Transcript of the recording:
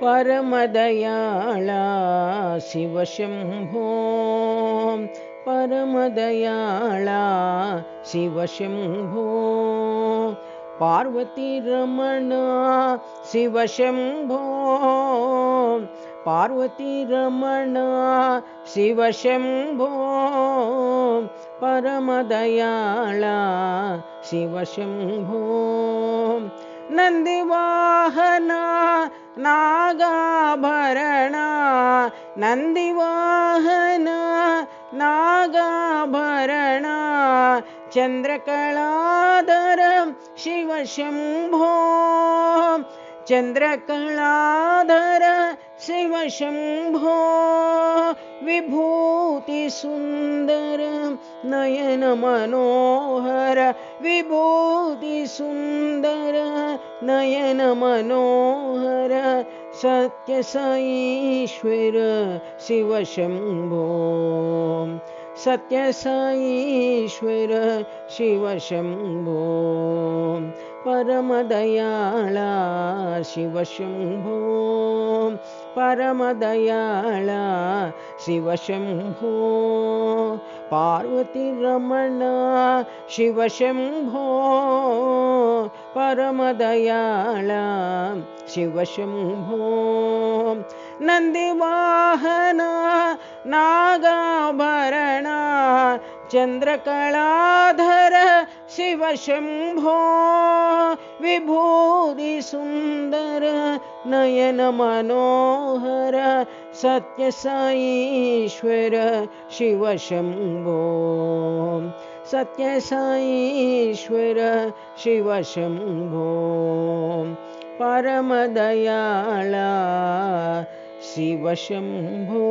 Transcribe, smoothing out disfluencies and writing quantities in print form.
परमदयाळा शिवशम्भो परमदयाळा शिवशम्भो पार्वतीरमण शिवशम्भो पार्वतीरमण शिवशम्भो परमदयाळा शिवशम्भो नन्दिवाहना नागाभरणा नन्दिवाहना नागाभरणा चन्द्रकलाधर शिवशम्भो चन्द्रकलाधर शिवशम्भो विभूतिसुन्दर नयन मनोहर विभूतिसुन्दर नयन मनोहर सत्यसाईश्वर शिवशम्भो सत्यसाईश्वर शिवशम्भो परमदयाळा शिवशम्भो परमदयाळा शिवशम्भो पार्वतीरमण शिवशम्भो परमदयाळा शिवशम्भो नन्दिवाहना नागाभरणा चन्द्रकलाधर शिवशम्भो विभूतिसुन्दर नयन मनोहर सत्यसाईश्वर शिवशम्भो सत्यसाईश्वर शिवशम्भो परमदयाळा शिवशम्भो।